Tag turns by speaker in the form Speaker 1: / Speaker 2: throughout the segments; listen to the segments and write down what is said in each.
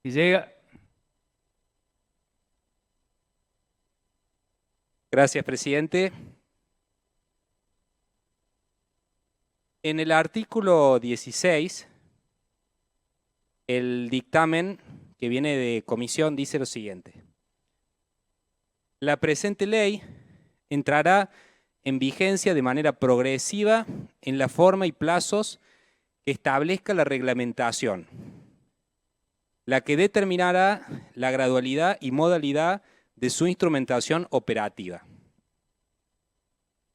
Speaker 1: Si llega.
Speaker 2: Gracias, presidente. En el artículo 16, el dictamen que viene de comisión dice lo siguiente. La presente ley entrará en vigencia de manera progresiva en la forma y plazos que establezca la reglamentación, la que determinará la gradualidad y modalidad de su instrumentación operativa.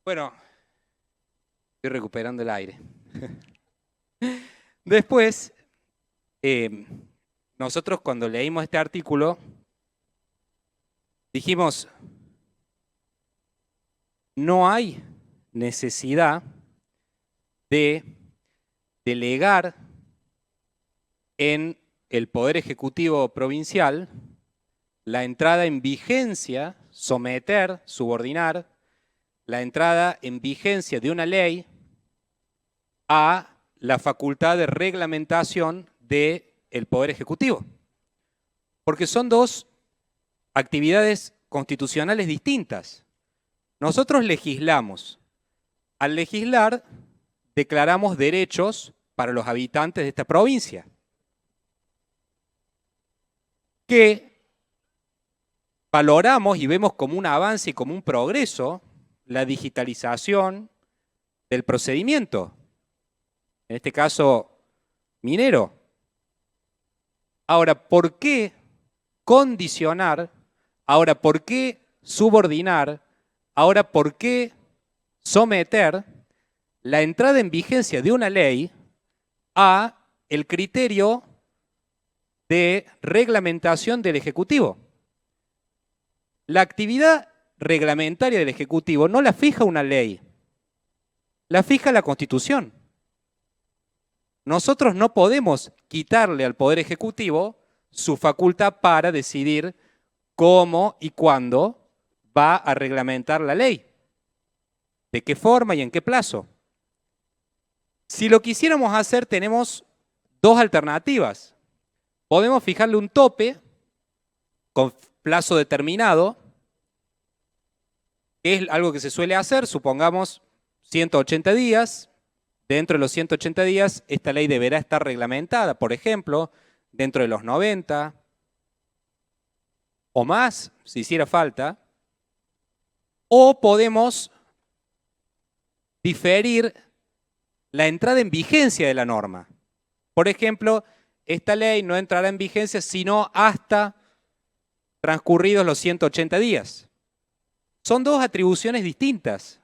Speaker 2: Bueno, estoy recuperando el aire. Después, nosotros cuando leímos este artículo, dijimos, no hay necesidad de delegar en el Poder Ejecutivo Provincial la entrada en vigencia, someter, subordinar, la entrada en vigencia de una ley a la facultad de reglamentación del Poder Ejecutivo. Porque son dos actividades constitucionales distintas. Nosotros legislamos. Al legislar, declaramos derechos para los habitantes de esta provincia, que valoramos y vemos como un avance y como un progreso la digitalización del procedimiento, en este caso minero. Ahora, ¿por qué condicionar? Ahora, ¿por qué subordinar? Ahora, ¿por qué someter la entrada en vigencia de una ley a el criterio de reglamentación del Ejecutivo? La actividad reglamentaria del Ejecutivo no la fija una ley, la fija la Constitución. Nosotros no podemos quitarle al Poder Ejecutivo su facultad para decidir cómo y cuándo va a reglamentar la ley, de qué forma y en qué plazo. Si lo quisiéramos hacer, tenemos dos alternativas. Podemos fijarle un tope con plazo determinado, que es algo que se suele hacer, supongamos 180 días. Dentro de los 180 días, esta ley deberá estar reglamentada, por ejemplo, dentro de los 90 o más, si hiciera falta. O podemos diferir la entrada en vigencia de la norma. Por ejemplo, esta ley no entrará en vigencia sino hasta transcurridos los 180 días. Son dos atribuciones distintas.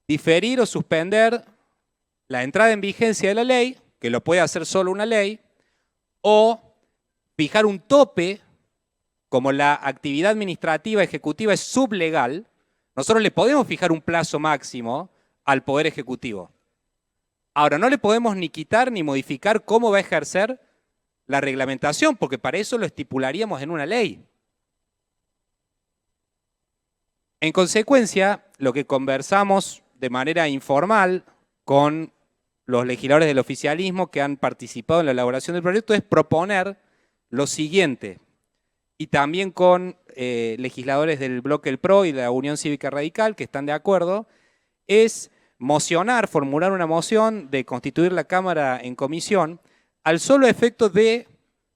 Speaker 2: Diferir o suspender la entrada en vigencia de la ley, que lo puede hacer solo una ley, o fijar un tope, como la actividad administrativa ejecutiva es sublegal, nosotros le podemos fijar un plazo máximo al Poder Ejecutivo. Ahora, no le podemos ni quitar ni modificar cómo va a ejercer la reglamentación, porque para eso lo estipularíamos en una ley. En consecuencia, lo que conversamos de manera informal con los legisladores del oficialismo que han participado en la elaboración del proyecto es proponer lo siguiente, y también con legisladores del bloque del PRO y de la Unión Cívica Radical que están de acuerdo, es mocionar, formular una moción de constituir la Cámara en comisión al solo efecto de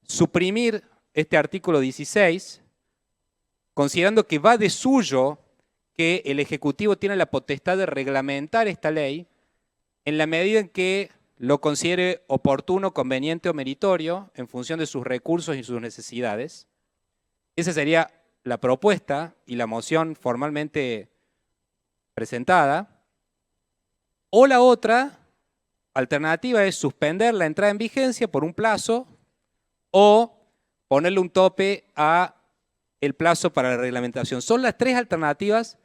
Speaker 2: suprimir este artículo 16, considerando que va de suyo que el Ejecutivo tiene la potestad de reglamentar esta ley en la medida en que lo considere oportuno, conveniente o meritorio en función de sus recursos y sus necesidades. Esa sería la propuesta y la moción formalmente presentada. O la otra alternativa es suspender la entrada en vigencia por un plazo o ponerle un tope a el plazo para la reglamentación. Son las tres alternativas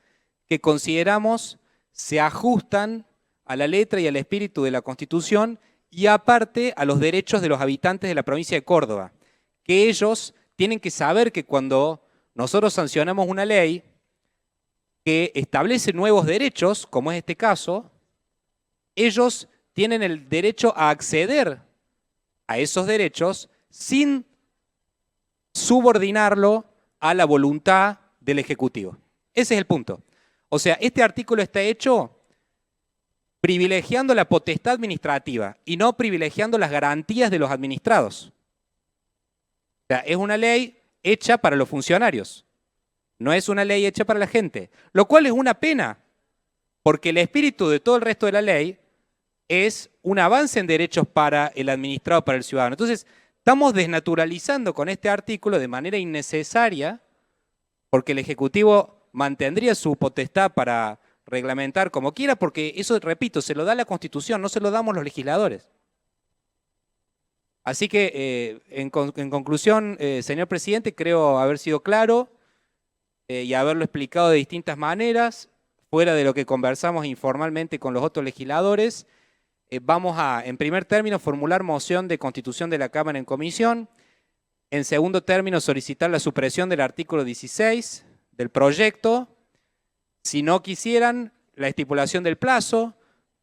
Speaker 2: que consideramos se ajustan a la letra y al espíritu de la Constitución y aparte a los derechos de los habitantes de la provincia de Córdoba, que ellos tienen que saber que cuando nosotros sancionamos una ley que establece nuevos derechos, como es este caso, ellos tienen el derecho a acceder a esos derechos sin subordinarlo a la voluntad del Ejecutivo. Ese es el punto. O sea, este artículo está hecho privilegiando la potestad administrativa y no privilegiando las garantías de los administrados. O sea, es una ley hecha para los funcionarios, no es una ley hecha para la gente, lo cual es una pena, porque el espíritu de todo el resto de la ley es un avance en derechos para el administrado, para el ciudadano. Entonces, estamos desnaturalizando con este artículo de manera innecesaria, porque el Ejecutivo mantendría su potestad para reglamentar como quiera, porque eso, repito, se lo da la Constitución, no se lo damos los legisladores. Así que, en conclusión, señor presidente, creo haber sido claro y haberlo explicado de distintas maneras, fuera de lo que conversamos informalmente con los otros legisladores. Vamos a, en primer término, formular moción de constitución de la Cámara en comisión. En segundo término, solicitar la supresión del artículo 16 del proyecto. Si no quisieran, la estipulación del plazo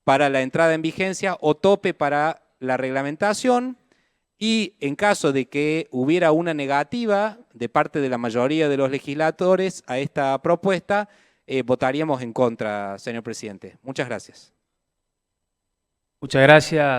Speaker 2: para la entrada en vigencia o tope para la reglamentación. Y en caso de que hubiera una negativa de parte de la mayoría de los legisladores a esta propuesta, votaríamos en contra, señor presidente. Muchas gracias.
Speaker 1: Muchas gracias.